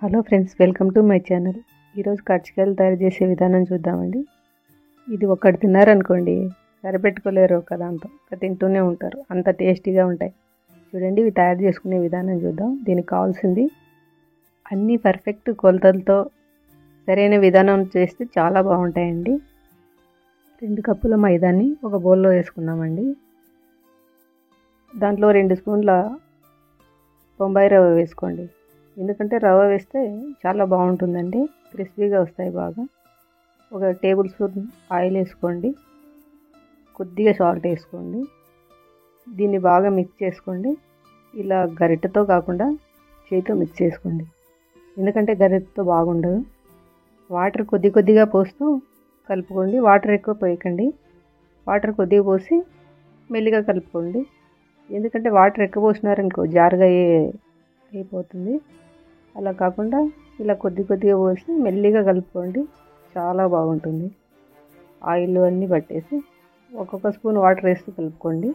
Hello friends, welcome to my channel. ఈరోజు కర్జికాయలు తయారు చేసే విధానం చూద్దామండి. ఇది ఒక్కటి తిన్నారనుకోండి సరిపెట్టుకోలేరు, ఒకదాంతో తింటూనే ఉంటారు, అంత టేస్టీగా ఉంటాయి. చూడండి, ఇవి తయారు చేసుకునే విధానం చూద్దాం. దీనికి కావాల్సింది అన్నీ పర్ఫెక్ట్ కొలతలతో సరైన విధానం చేస్తే చాలా బాగుంటాయండి. 2 కప్పుల మైదాని ఒక బౌల్లో వేసుకున్నామండి. దాంట్లో 2 స్పూన్ల బొంబాయి రవ్వ వేసుకోండి. ఎందుకంటే రవ్వ వేస్తే చాలా బాగుంటుందండి, క్రిస్పీగా వస్తాయి బాగా. 1 టేబుల్ స్పూన్ ఆయిల్ వేసుకోండి. కొద్దిగా సాల్ట్ వేసుకోండి. దీన్ని బాగా మిక్స్ చేసుకోండి. ఇలా గరిటెతో కాకుండా చేతితో మిక్స్ చేసుకోండి, ఎందుకంటే గరిటెతో బాగుండదు. వాటర్ కొద్దిగా పోస్తూ కలుపుకోండి. వాటర్ ఎక్కువ పోయకండి, వాటర్ కొద్దిగా పోసి మెల్లిగా కలుపుకోండి. ఎందుకంటే వాటర్ ఎక్కువ పోసినారనుకో జారుగా అయిపోతుంది. అలా కాకుండా ఇలా కొద్దిగా పోసి మెల్లిగా కలుపుకోండి, చాలా బాగుంటుంది. ఆయిల్ అన్నీ పట్టేసి ఒక్కొక్క స్పూన్ వాటర్ వేస్తూ కలుపుకోండి.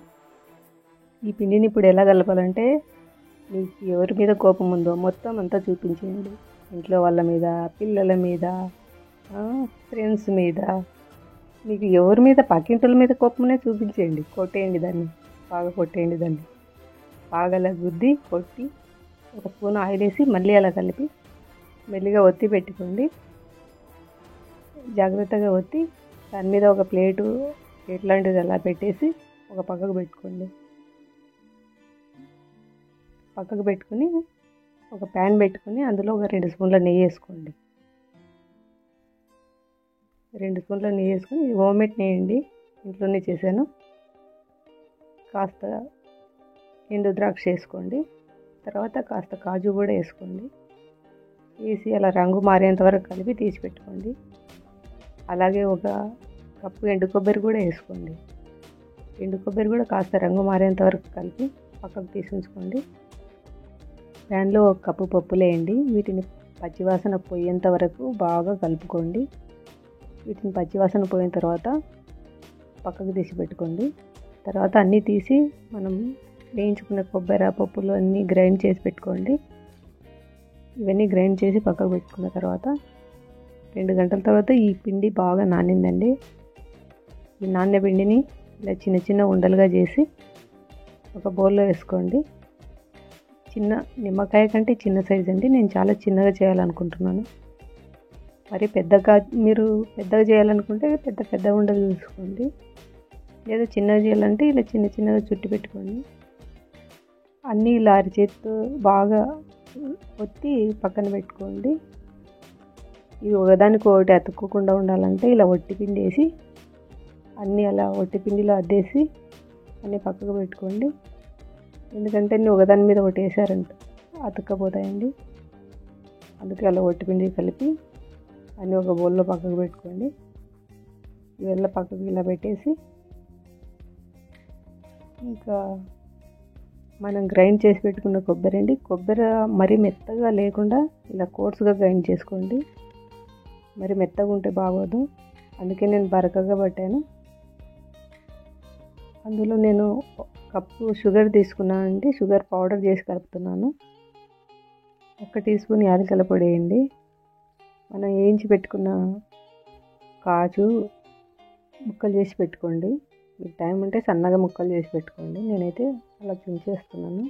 ఈ పిండిని ఇప్పుడు ఎలా కలపాలంటే, మీకు ఎవరి మీద కోపం ఉందో మొత్తం అంతా చూపించేయండి. ఇంట్లో వాళ్ళ మీద, పిల్లల మీద, ఫ్రెండ్స్ మీద, మీకు ఎవరి మీద, పక్కింటుల మీద కోపమనే చూపించేయండి. కొట్టేయండి దాన్ని, బాగా కొట్టేయండి దాన్ని. బాగా అలా గుద్ది కొట్టి 1 స్పూన్ ఆయిల్ వేసి మళ్ళీ అలా కలిపి మెల్లిగా ఒత్తి పెట్టుకోండి. జాగ్రత్తగా ఒత్తి దాని మీద ఒక ప్లేట్ లాంటిది అలా పెట్టేసి ఒక పక్కకు పెట్టుకోండి. పక్కకు పెట్టుకుని ఒక ప్యాన్ పెట్టుకుని అందులో ఒక 2 స్పూన్ల నెయ్యి వేసుకోండి. 2 స్పూన్ల నెయ్యి వేసుకొని, ఇది హోమ్మేడ్ నెయ్యి అండి, ఇంట్లోనే చేశాను. కాస్త ఎండు ద్రాక్ష వేసుకోండి. తర్వాత కాస్త కాజు కూడా వేసుకోండి. వేసి అలా రంగు మారేంత వరకు కలిపి తీసి పెట్టుకోండి. అలాగే 1 కప్పు ఎండు కొబ్బరి కూడా వేసుకోండి. ఎండు కొబ్బరి కూడా కాస్త రంగు మారేంత వరకు కలిపి పక్కకు తీసి ఉంచుకోండి. ప్యాన్లో 1 కప్పు పప్పులు వేయండి. వీటిని పచ్చివాసన పోయేంత వరకు బాగా కలుపుకోండి. వీటిని పచ్చివాసన పోయిన తర్వాత పక్కకు తీసి పెట్టుకోండి. తర్వాత అన్నీ తీసి మనం వేయించుకున్న కొబ్బరి పప్పులు అన్నీ గ్రైండ్ చేసి పెట్టుకోండి. ఇవన్నీ గ్రైండ్ చేసి పక్కకు పెట్టుకున్న తర్వాత 2 గంటల తర్వాత ఈ పిండి బాగా నానిందండి. ఈ నానిన పిండిని ఇలా చిన్న ఉండలుగా చేసి ఒక బౌల్లో వేసుకోండి. చిన్న నిమ్మకాయ కంటే చిన్న సైజ్ అండి, నేను చాలా చిన్నగా చేయాలనుకుంటున్నాను. మరి మీరు పెద్దగా చేయాలనుకుంటే పెద్ద ఉండలు చూసుకోండి, లేదా చిన్నగా చేయాలంటే ఇలా చిన్నగా చుట్టి పెట్టుకోండి. అన్నీ ఇలా అరిచేతితో బాగా ఒత్తి పక్కన పెట్టుకోండి. ఇవి ఒకదానికి ఒకటి అతుక్కోకుండా ఉండాలంటే ఇలా ఒట్టి పిండి వేసి అన్నీ అలా ఒట్టి పిండిలో అద్దేసి అన్నీ పక్కకు పెట్టుకోండి. ఎందుకంటే అన్నీ ఒకదాని మీద ఒకటి వేసారంట అతుక్కపోతాయండి. అందుకే అలా ఒట్టి పిండి కలిపి అన్నీ ఒక బౌల్లో పక్కకు పెట్టుకోండి. ఇవన్నీ పక్కకు ఇలా పెట్టేసి, ఇంకా మనం గ్రైండ్ చేసి పెట్టుకున్న కొబ్బరి మరీ మెత్తగా లేకుండా ఇలా కోర్సుగా గ్రైండ్ చేసుకోండి. మరి మెత్తగా ఉంటే బాగోదు, అందుకే నేను బరకగా పట్టాను. అందులో నేను 1 కప్పు షుగర్ తీసుకున్నానండి. షుగర్ పౌడర్ చేసి కలుపుతున్నాను. 1 టీ స్పూన్ యాలకుల పొడి వేయండి. మనం వేయించి పెట్టుకున్న కాజు ముక్కలు చేసి పెట్టుకోండి. మీకు టైం ఉంటే సన్నగా ముక్కలు చేసి పెట్టుకోండి. నేనైతే అలా తుంచేస్తున్నాను.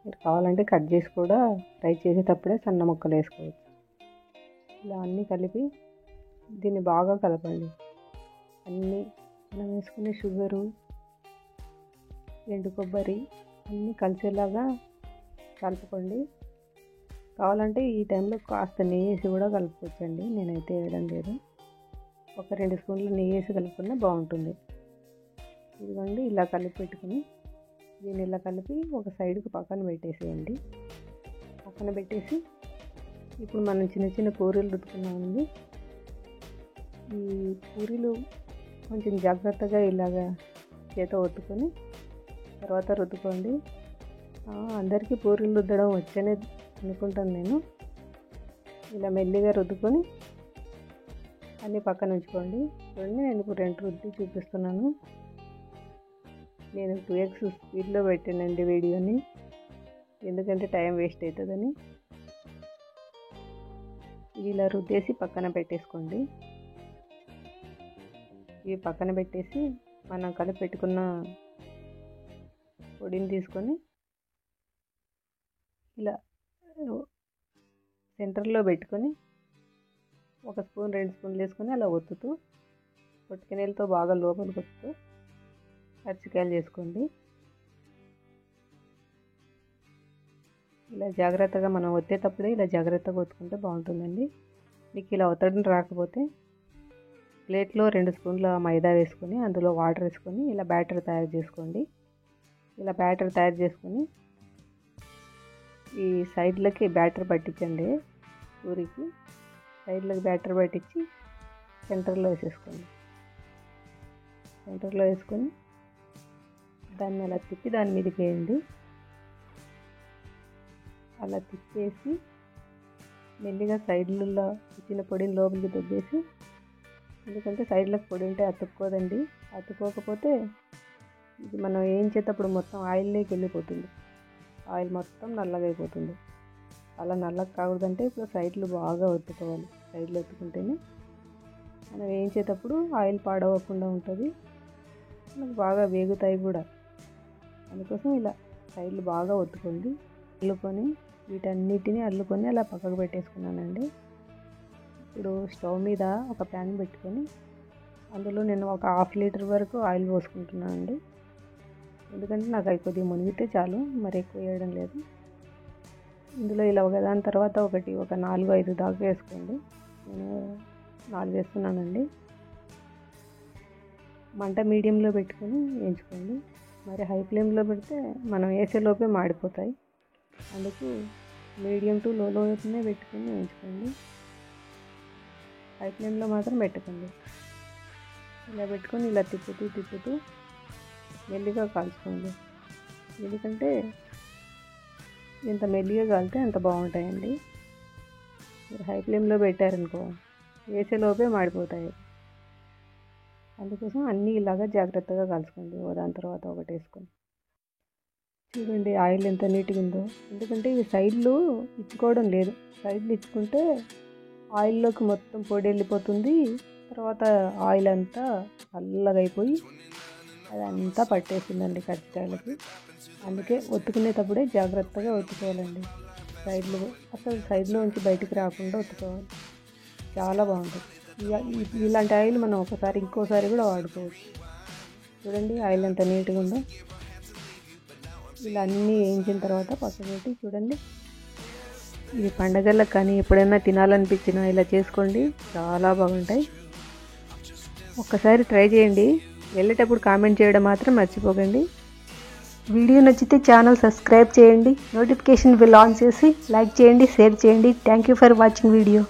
మీరు కావాలంటే కట్ చేసి కూడా ఫ్రై చేసేటప్పుడే సన్న ముక్కలు వేసుకోవచ్చు. ఇలా అన్నీ కలిపి దీన్ని బాగా కలపండి. అన్నీ మనం వేసుకునే షుగరు, ఎండు కొబ్బరి అన్నీ కలిసేలాగా కలుపుకోండి. కావాలంటే ఈ టైంలో కాస్త నెయ్యి వేసి కూడా కలుపుకోవచ్చండి, నేనైతే వేయడం లేదు. ఒక 2 స్పూన్లు నెయ్యి వేసి కలుపుకున్నా బాగుంటుంది. ఇదిగోండి, ఇలా కలిపి పెట్టుకుని దీన్ని ఇలా కలిపి ఒక సైడ్కి పక్కన పెట్టేసేయండి. పక్కన పెట్టేసి ఇప్పుడు మనం చిన్న పూరీలు రుద్దుకున్నామండి. ఈ పూరీలు కొంచెం జాగ్రత్తగా ఇలాగా చేత ఒత్తుకొని తర్వాత రుద్దుకోండి. అందరికీ పూరీలు రుద్దడం వచ్చనే అనుకుంటాను నేను. ఇలా మెల్లిగా రుద్దుకొని అన్నీ పక్కన ఉంచుకోండి. చూడండి, నేను ఇప్పుడు 2 రుద్ది చూపిస్తున్నాను. నేను 2x స్పీడ్లో పెట్టానండి వీడియోని, ఎందుకంటే టైం వేస్ట్ అవుతుందని. ఇవి ఇలా రుద్దేసి పక్కన పెట్టేసుకోండి. ఇవి పక్కన పెట్టేసి మనం కలిపి పెట్టుకున్న పొడిని తీసుకొని ఇలా సెంటర్లో పెట్టుకొని 1 స్పూన్ 2 స్పూన్లు వేసుకొని అలా ఒత్తుతూ పొట్టికనీళ్ళతో బాగా లోపలికి ఒత్తుతూ కజ్జికాయలు చేసుకోండి. ఇలా జాగ్రత్తగా మనం ఒత్తేటప్పుడే ఇలా జాగ్రత్తగా ఒత్తుకుంటే బాగుంటుందండి. మీకు ఇలా ఒత్తడం రాకపోతే ప్లేట్లో 2 స్పూన్ల మైదా వేసుకొని అందులో వాటర్ వేసుకొని ఇలా బ్యాటర్ తయారు చేసుకోండి. ఇలా బ్యాటర్ తయారు చేసుకొని ఈ సైడ్లకి బ్యాటర్ పట్టించండి. పూరికి సైడ్లకి బ్యాటర్ పట్టించి సెంటర్లో వేసేసుకోండి. సెంటర్లో వేసుకొని దాన్ని అలా తిప్పి దాని మీదకి వేయండి. అలా తిప్పేసి మెల్లిగా సైడ్లలో ఇచ్చిన పొడిని లోపలికి దొబ్బేసి, ఎందుకంటే సైడ్లకు పొడి ఉంటే అతుక్కోదండి. అతుక్కోకపోతే ఇది మనం వేయించేటప్పుడు మొత్తం ఆయిల్లోకి వెళ్ళిపోతుంది. ఆయిల్ మొత్తం నల్లగా అయిపోతుంది. అలా నల్లగా కాకూడదంటే ఇప్పుడు సైడ్లు బాగా ఒత్తుకోవాలి. సైడ్లు ఒత్తుకుంటేనే మనం వేయించేటప్పుడు ఆయిల్ పాడవకుండా ఉంటుంది, మనకు బాగా వేగుతాయి కూడా. అందుకోసం ఇలా సైడ్లు బాగా ఒత్తుకోండి. అల్లుకొని వీటన్నిటిని అల్లుకొని అలా పక్కకు పెట్టేసుకున్నానండి. ఇప్పుడు స్టవ్ మీద ఒక ప్యాన్ పెట్టుకొని అందులో నేను ఒక 1/2 లీటర్ వరకు ఆయిల్ పోసుకుంటున్నానండి. ఎందుకంటే నాకు అవి కొద్దిగా మునిగితే చాలు, మరి ఎక్కువ వేయడం లేదు. ఇందులో ఇలా ఒకదాని తర్వాత ఒకటి ఒక 4-5 దాకా వేసుకోండి. నేను 4 వేస్తున్నానండి. మంట మీడియంలో పెట్టుకొని వేయించుకోండి. మరి హై ఫ్లేమ్లో పెడితే మనం వేసేలోపే మాడిపోతాయి. అందుకు మీడియం టు లోలోనే పెట్టుకొని వేయించుకోండి. హై ఫ్లేమ్లో మాత్రం పెట్టకండి. ఇలా పెట్టుకొని ఇలా తిప్పుతూ మెల్లిగా కాల్చుకోండి. ఎందుకంటే ఎంత మెల్లిగా కాలితే అంత బాగుంటాయండి. మీరు హై ఫ్లేమ్లో పెట్టారనుకో వేసేలోపే మాడిపోతాయి. అందుకోసం అన్నీ ఇలాగా జాగ్రత్తగా కాల్చుకోండి. దాని తర్వాత ఒకటి వేసుకొని చూడండి ఆయిల్ ఎంత నీట్గా ఉందో. ఎందుకంటే ఇవి సైడ్లు ఇచ్చుకోవడం లేదు. సైడ్లు ఇచ్చుకుంటే ఆయిల్లోకి మొత్తం పొడి వెళ్ళిపోతుంది. తర్వాత ఆయిల్ అంతా చల్లగా అయిపోయి అదంతా పట్టేసిందండి కజ్జికాయలకి. అందుకే ఒత్తుకునేటప్పుడే జాగ్రత్తగా ఒత్తుకోవాలండి. సైడ్లు అసలు సైడ్లో నుంచి బయటికి రాకుండా ఒత్తుకోవాలి. చాలా బాగుంటుంది. ఇలాంటి ఆయిల్ మనం ఒకసారి ఇంకోసారి కూడా వాడుకోవచ్చు. చూడండి ఆయిల్ ఎంత నీట్గా ఉందో. ఇలా అన్నీ వేయించిన తర్వాత పక్కన పెట్టి చూడండి. ఇది పండగలకు కానీ ఎప్పుడైనా తినాలనిపించినా ఇలా చేసుకోండి, చాలా బాగుంటాయి. ఒక్కసారి ట్రై చేయండి. వెళ్ళేటప్పుడు కామెంట్ చేయడం మాత్రం మర్చిపోకండి. వీడియో నచ్చితే ఛానల్ సబ్స్క్రైబ్ చేయండి, నోటిఫికేషన్ బెల్ ఆన్ చేసి లైక్ చేయండి, షేర్ చేయండి. Thank you for watching video.